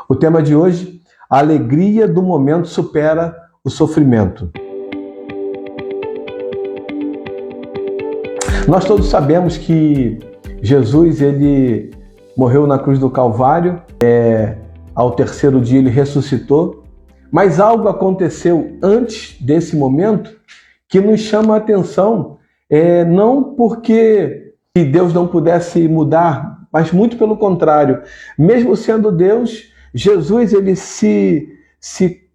O tema de hoje, a alegria do momento supera o sofrimento. Nós todos sabemos que Jesus, ele morreu na cruz do Calvário, ao terceiro dia ele ressuscitou, mas algo aconteceu antes desse momento que nos chama a atenção, não porque Deus não pudesse mudar, mas muito pelo contrário. Mesmo sendo Deus, Jesus ele se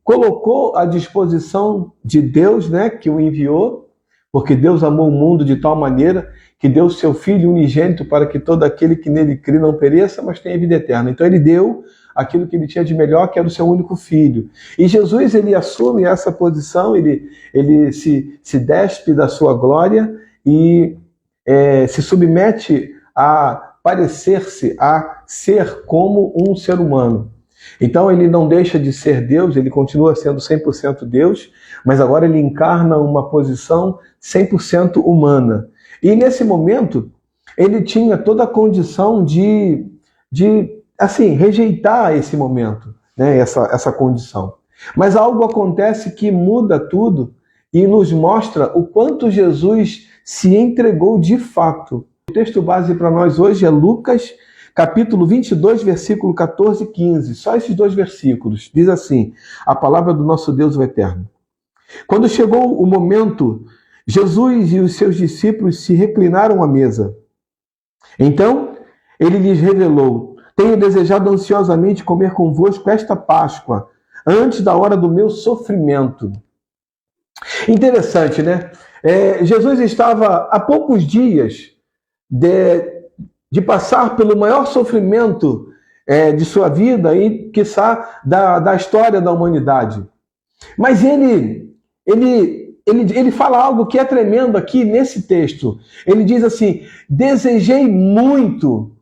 colocou à disposição de Deus, né, que o enviou, porque Deus amou o mundo de tal maneira que deu seu Filho unigênito para que todo aquele que nele crê não pereça, mas tenha vida eterna. Então ele deu aquilo que ele tinha de melhor, que era o seu único Filho. E Jesus ele assume essa posição, ele se despe da sua glória e se submete a parecer-se, a ser como um ser humano. Então ele não deixa de ser Deus, ele continua sendo 100% Deus, mas agora ele encarna uma posição 100% humana. E nesse momento, ele tinha toda a condição de rejeitar esse momento, né? essa condição. Mas algo acontece que muda tudo e nos mostra o quanto Jesus se entregou de fato. O texto base para nós hoje é Lucas, capítulo 22, versículo 14 e 15. Só esses dois versículos. Diz assim, a palavra do nosso Deus o Eterno. Quando chegou o momento, Jesus e os seus discípulos se reclinaram à mesa. Então, ele lhes revelou: tenho desejado ansiosamente comer convosco esta Páscoa, antes da hora do meu sofrimento. Interessante, né? Jesus estava há poucos dias de passar pelo maior sofrimento de sua vida e, quiçá, da história da humanidade. Mas ele fala algo que é tremendo aqui nesse texto. Ele diz assim: desejei muito,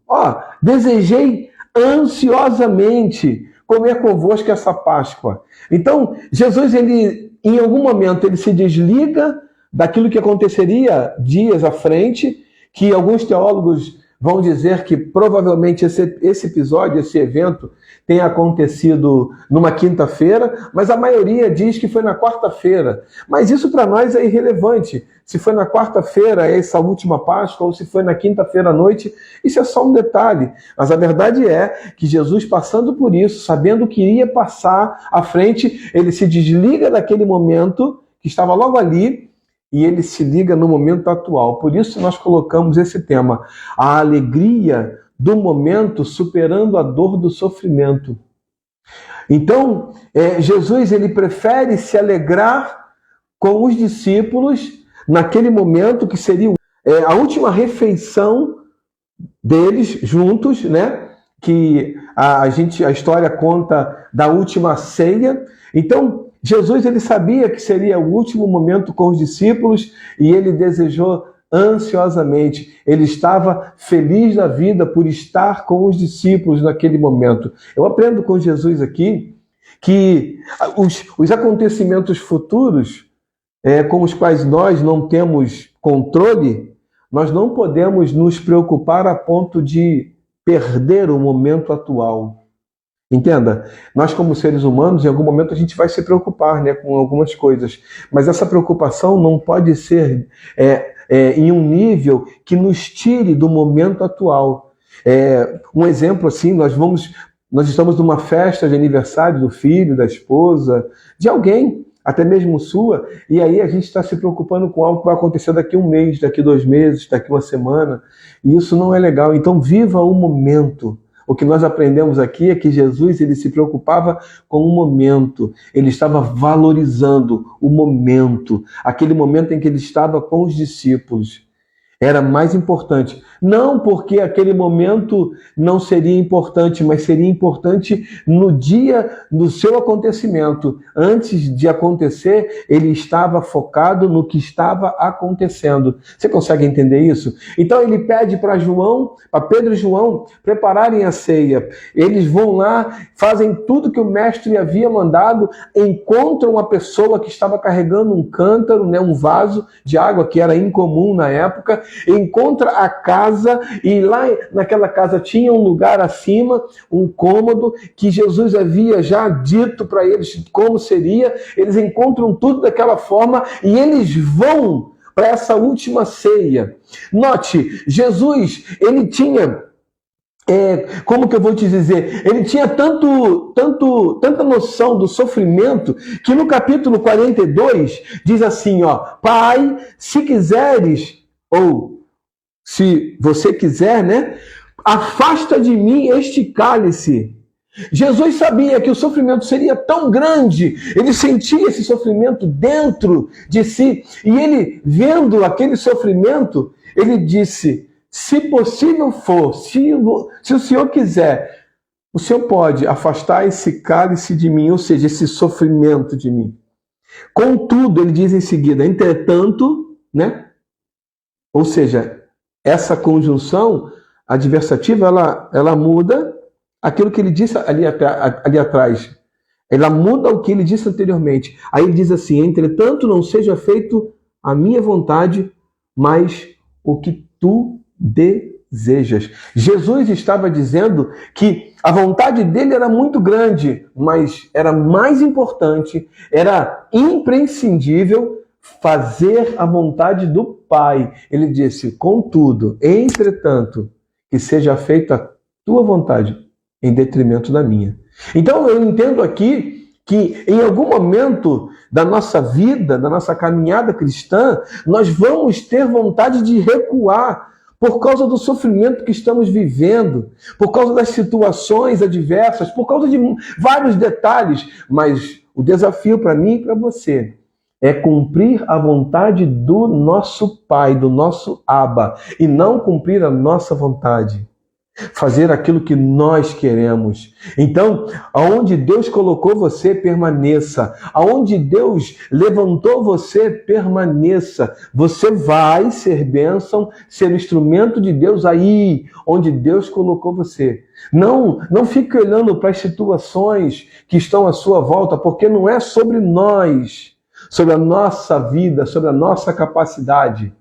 desejei ansiosamente comer convosco essa Páscoa. Então, Jesus, em algum momento, ele se desliga daquilo que aconteceria dias à frente, que alguns teólogos vão dizer que provavelmente esse episódio, esse evento, tenha acontecido numa quinta-feira, mas a maioria diz que foi na quarta-feira. Mas isso para nós é irrelevante. Se foi na quarta-feira, essa última Páscoa, ou se foi na quinta-feira à noite, isso é só um detalhe. Mas a verdade é que Jesus, passando por isso, sabendo que iria passar à frente, ele se desliga daquele momento que estava logo ali, e ele se liga no momento atual. Por isso nós colocamos esse tema, a alegria do momento superando a dor do sofrimento. Então, Jesus ele prefere se alegrar com os discípulos naquele momento que seria a última refeição deles juntos, né? Que a história conta da última ceia. Então, Jesus ele sabia que seria o último momento com os discípulos e ele desejou ansiosamente. Ele estava feliz da vida por estar com os discípulos naquele momento. Eu aprendo com Jesus aqui que os acontecimentos futuros, com os quais nós não temos controle, nós não podemos nos preocupar a ponto de perder o momento atual. Entenda, nós como seres humanos, em algum momento a gente vai se preocupar, né, com algumas coisas, mas essa preocupação não pode ser em um nível que nos tire do momento atual. Um exemplo assim, nós estamos numa festa de aniversário do filho, da esposa, de alguém, até mesmo sua, e aí a gente está se preocupando com algo que vai acontecer daqui um mês, daqui 2 meses, daqui uma semana, e isso não é legal. Então viva o momento. O que nós aprendemos aqui é que Jesus ele se preocupava com o momento, ele estava valorizando o momento, aquele momento em que ele estava com os discípulos. Era mais importante. Não porque aquele momento não seria importante, mas seria importante no dia do seu acontecimento. Antes de acontecer, ele estava focado no que estava acontecendo. Você consegue entender isso? Então ele pede para Pedro e João prepararem a ceia. Eles vão lá, fazem tudo que o mestre havia mandado, encontram uma pessoa que estava carregando um cântaro, né, um vaso de água que era incomum na época, encontra a casa casa, e lá naquela casa tinha um lugar acima, um cômodo, que Jesus havia já dito para eles como seria. Eles encontram tudo daquela forma e eles vão para essa última ceia. Note, Jesus, ele tinha... como que eu vou te dizer? Ele tinha tanta noção do sofrimento que no capítulo 42 diz assim, ó: Pai, se quiseres, ou se você quiser, né? Afasta de mim este cálice. Jesus sabia que o sofrimento seria tão grande, ele sentia esse sofrimento dentro de si, e ele, vendo aquele sofrimento, ele disse: se possível for, se o Senhor quiser, o Senhor pode afastar esse cálice de mim, ou seja, esse sofrimento de mim. Contudo, ele diz em seguida, entretanto, né? Ou seja, essa conjunção adversativa, ela muda aquilo que ele disse ali atrás. Ela muda o que ele disse anteriormente. Aí ele diz assim, entretanto, não seja feito a minha vontade, mas o que tu desejas. Jesus estava dizendo que a vontade dele era muito grande, mas era mais importante, era imprescindível fazer a vontade do Pai. Ele disse, contudo, entretanto, que seja feita a tua vontade em detrimento da minha. Então eu entendo aqui que em algum momento da nossa vida, da nossa caminhada cristã, nós vamos ter vontade de recuar por causa do sofrimento que estamos vivendo, por causa das situações adversas, por causa de vários detalhes. Mas o desafio para mim e para você é cumprir a vontade do nosso Pai, do nosso Abba, e não cumprir a nossa vontade. Fazer aquilo que nós queremos. Então, aonde Deus colocou você, permaneça. Aonde Deus levantou você, permaneça. Você vai ser bênção, ser instrumento de Deus aí, onde Deus colocou você. Não fique olhando para as situações que estão à sua volta, porque não é sobre nós, sobre a nossa vida, sobre a nossa capacidade,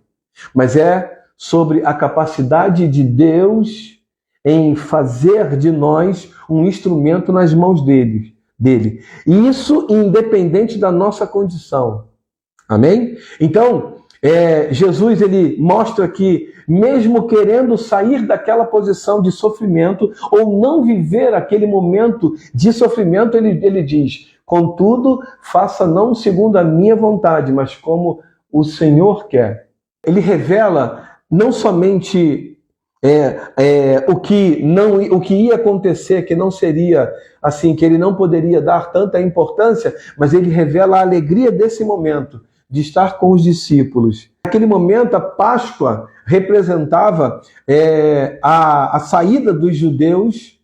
mas é sobre a capacidade de Deus em fazer de nós um instrumento nas mãos dele. E isso independente da nossa condição. Amém? Então, Jesus ele mostra que, mesmo querendo sair daquela posição de sofrimento, ou não viver aquele momento de sofrimento, ele diz, contudo, faça não segundo a minha vontade, mas como o Senhor quer. Ele revela não somente o que ia acontecer, que não seria assim, que ele não poderia dar tanta importância, mas ele revela a alegria desse momento, de estar com os discípulos. Naquele momento, a Páscoa representava a saída dos judeus,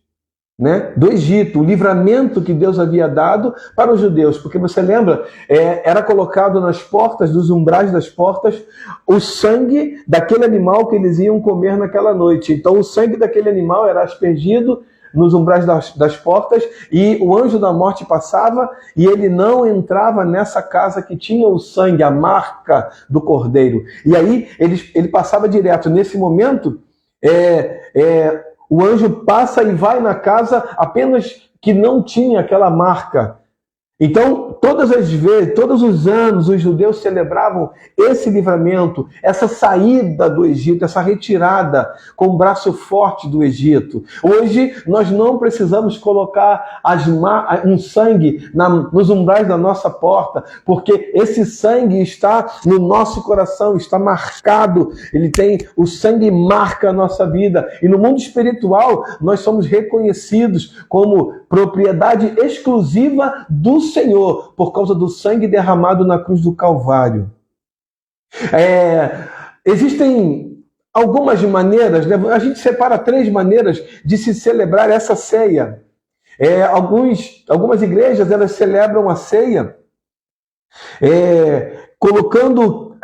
né, do Egito, o livramento que Deus havia dado para os judeus, porque você lembra, era colocado nas portas, dos umbrais das portas, o sangue daquele animal que eles iam comer naquela noite. Então o sangue daquele animal era aspergido nos umbrais das portas, e o anjo da morte passava e ele não entrava nessa casa que tinha o sangue, a marca do cordeiro. E aí ele passava direto. Nesse momento, o anjo passa e vai na casa apenas que não tinha aquela marca. Então, todas as vezes, todos os anos, os judeus celebravam esse livramento, essa saída do Egito, essa retirada com o braço forte do Egito. Hoje, nós não precisamos colocar um sangue nos umbrais da nossa porta, porque esse sangue está no nosso coração, está marcado. O sangue marca a nossa vida. E no mundo espiritual, nós somos reconhecidos como propriedade exclusiva do Senhor, por causa do sangue derramado na cruz do Calvário. Existem algumas maneiras, né? A gente separa 3 maneiras de se celebrar essa ceia. Algumas igrejas, elas celebram a ceia colocando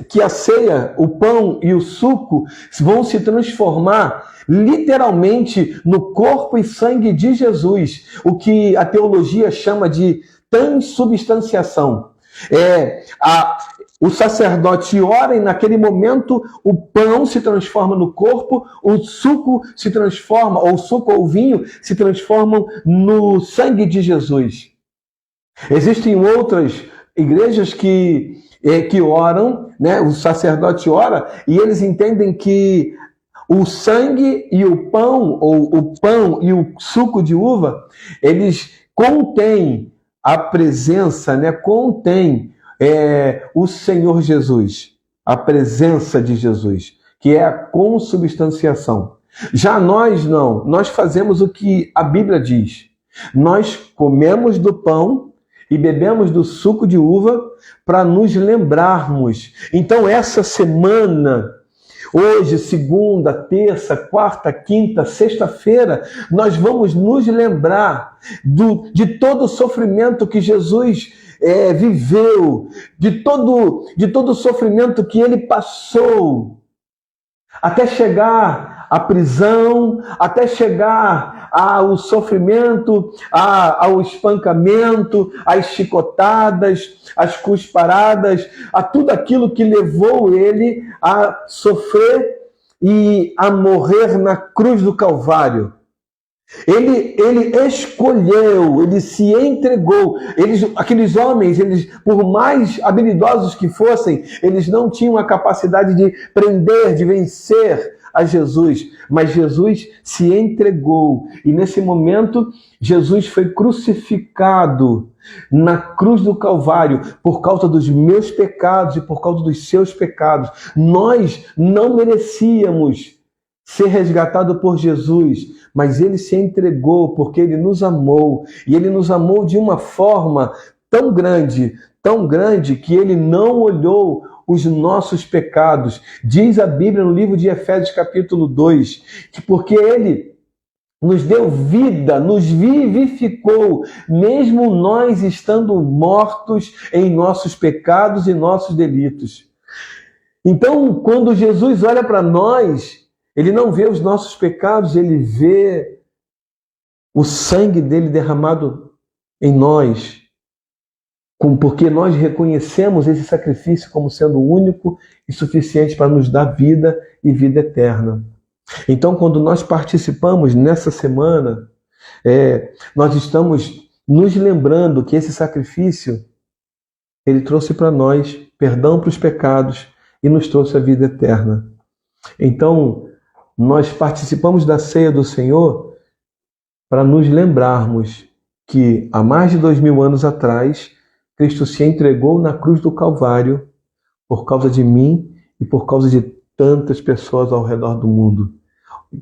que a ceia, o pão e o suco vão se transformar literalmente no corpo e sangue de Jesus, o que a teologia chama de transubstanciação. O sacerdote ora e naquele momento o pão se transforma no corpo, o suco se transforma, ou o suco ou o vinho se transformam no sangue de Jesus. Existem outras igrejas que oram, né? O sacerdote ora e eles entendem que o sangue e o pão, ou o pão e o suco de uva, eles contêm a presença, né? Contém o Senhor Jesus, a presença de Jesus, que é a consubstanciação. Já nós não, nós fazemos o que a Bíblia diz. Nós comemos do pão e bebemos do suco de uva para nos lembrarmos. Então essa semana, hoje, segunda, terça, quarta, quinta, sexta-feira, nós vamos nos lembrar de todo o sofrimento que Jesus viveu, de todo o sofrimento que ele passou, até chegar à prisão, até chegar ao sofrimento, ao espancamento, às chicotadas, às cusparadas, a tudo aquilo que levou ele a sofrer e a morrer na cruz do Calvário. Ele escolheu, ele se entregou. Aqueles homens, por mais habilidosos que fossem, eles não tinham a capacidade de prender, de vencer a Jesus. Mas Jesus se entregou. E nesse momento, Jesus foi crucificado na cruz do Calvário por causa dos meus pecados e por causa dos seus pecados. Nós não merecíamos ser resgatado por Jesus, mas ele se entregou porque ele nos amou, e ele nos amou de uma forma tão grande que ele não olhou os nossos pecados. Diz a Bíblia no livro de Efésios capítulo 2, que porque ele nos deu vida, nos vivificou, mesmo nós estando mortos em nossos pecados e nossos delitos. Então, quando Jesus olha para nós, ele não vê os nossos pecados, ele vê o sangue dele derramado em nós, porque nós reconhecemos esse sacrifício como sendo único e suficiente para nos dar vida e vida eterna. Então, quando nós participamos nessa semana, nós estamos nos lembrando que esse sacrifício, ele trouxe para nós perdão para os pecados e nos trouxe a vida eterna. Então, nós participamos da ceia do Senhor para nos lembrarmos que há mais de 2000 anos atrás, Cristo se entregou na cruz do Calvário por causa de mim e por causa de tantas pessoas ao redor do mundo.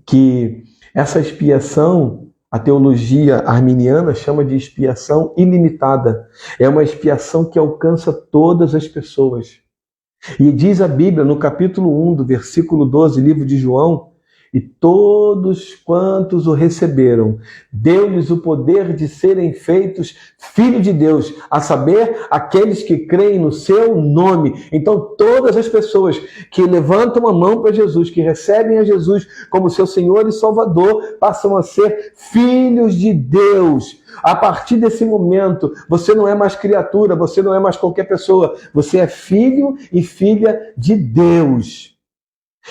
Que essa expiação, a teologia arminiana chama de expiação ilimitada. É uma expiação que alcança todas as pessoas. E diz a Bíblia no capítulo 1, do versículo 12, livro de João, e todos quantos o receberam, deu-lhes o poder de serem feitos filhos de Deus, a saber, aqueles que creem no seu nome. Então, todas as pessoas que levantam a mão para Jesus, que recebem a Jesus como seu Senhor e Salvador, passam a ser filhos de Deus. A partir desse momento, você não é mais criatura, você não é mais qualquer pessoa, você é filho e filha de Deus.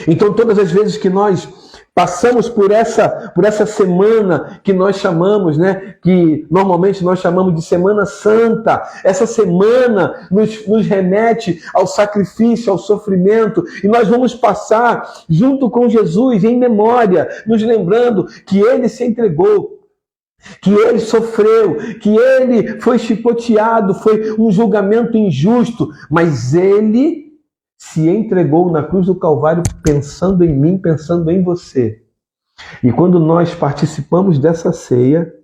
Então, todas as vezes que nós passamos por essa semana que nós chamamos, né, que normalmente nós chamamos de Semana Santa, essa semana nos remete ao sacrifício, ao sofrimento, e nós vamos passar junto com Jesus em memória, nos lembrando que ele se entregou, que ele sofreu, que ele foi chicoteado, foi um julgamento injusto, mas ele se entregou na cruz do Calvário pensando em mim, pensando em você. E quando nós participamos dessa ceia,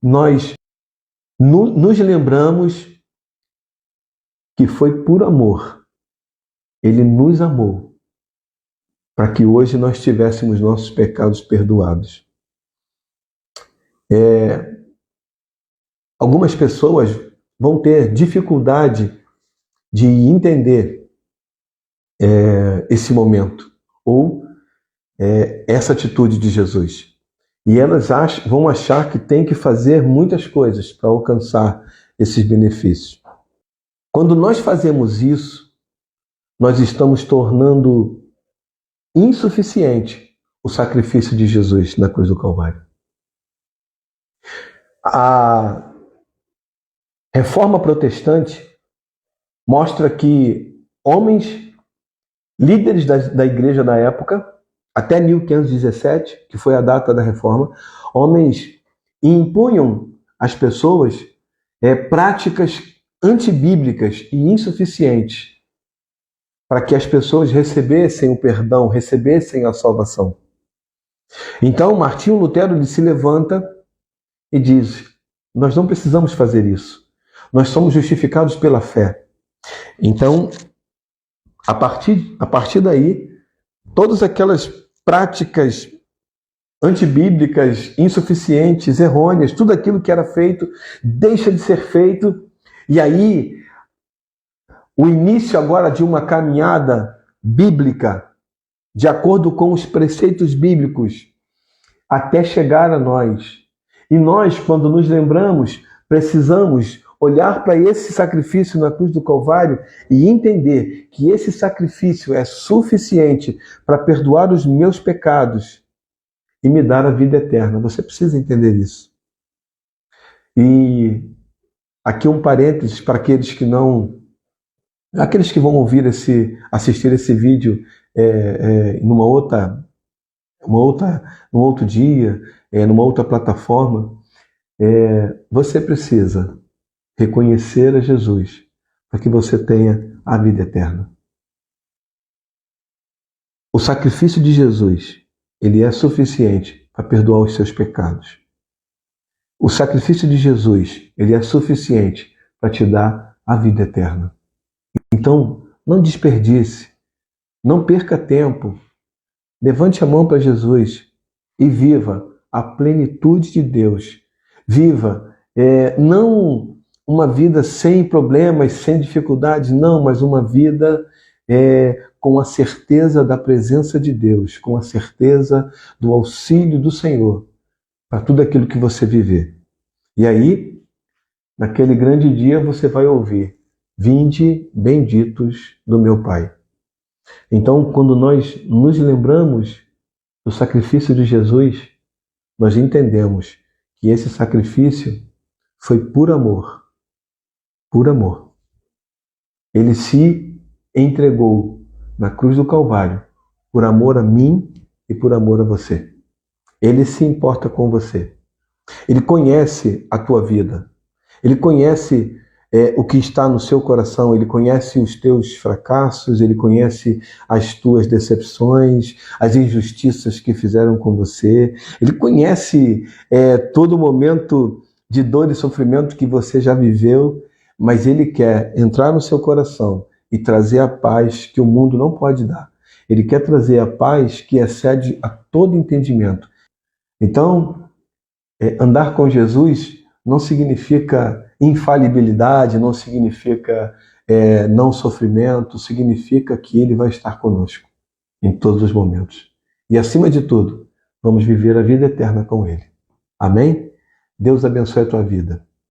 nós nos lembramos que foi por amor. Ele nos amou para que hoje nós tivéssemos nossos pecados perdoados. Algumas pessoas vão ter dificuldade de entender esse momento, ou essa atitude de Jesus. E elas vão achar que tem que fazer muitas coisas para alcançar esses benefícios. Quando nós fazemos isso, nós estamos tornando insuficiente o sacrifício de Jesus na cruz do Calvário. A reforma protestante mostra que homens, líderes da igreja da época, até 1517, que foi a data da reforma, homens impunham às pessoas práticas antibíblicas e insuficientes para que as pessoas recebessem o perdão, recebessem a salvação. Então, Martinho Lutero ele se levanta e diz: nós não precisamos fazer isso. Nós somos justificados pela fé. Então, a partir daí, todas aquelas práticas antibíblicas, insuficientes, errôneas, tudo aquilo que era feito deixa de ser feito. E aí, o início agora de uma caminhada bíblica, de acordo com os preceitos bíblicos, até chegar a nós. E nós, quando nos lembramos, precisamos olhar para esse sacrifício na cruz do Calvário e entender que esse sacrifício é suficiente para perdoar os meus pecados e me dar a vida eterna. Você precisa entender isso. E aqui um parênteses para aqueles que vão assistir esse vídeo num outro dia, numa outra plataforma. Você precisa reconhecer a Jesus para que você tenha a vida eterna. O sacrifício de Jesus, ele é suficiente para perdoar os seus pecados. O sacrifício de Jesus, ele é suficiente para te dar a vida eterna. Então, não desperdice, não perca tempo. Levante a mão para Jesus e viva a plenitude de Deus. Viva não uma vida sem problemas, sem dificuldades, não, mas uma vida com a certeza da presença de Deus, com a certeza do auxílio do Senhor para tudo aquilo que você viver. E aí, naquele grande dia, você vai ouvir: vinde benditos do meu Pai. Então, quando nós nos lembramos do sacrifício de Jesus, nós entendemos que esse sacrifício foi por amor. Por amor. Ele se entregou na cruz do Calvário por amor a mim e por amor a você. Ele se importa com você. Ele conhece a tua vida. Ele conhece o que está no seu coração. Ele conhece os teus fracassos. Ele conhece as tuas decepções, as injustiças que fizeram com você. Ele conhece todo momento de dor e sofrimento que você já viveu, mas Ele quer entrar no seu coração e trazer a paz que o mundo não pode dar. Ele quer trazer a paz que excede a todo entendimento. Então, andar com Jesus não significa infalibilidade, não significa não sofrimento, significa que Ele vai estar conosco em todos os momentos. E, acima de tudo, vamos viver a vida eterna com Ele. Amém? Deus abençoe a tua vida.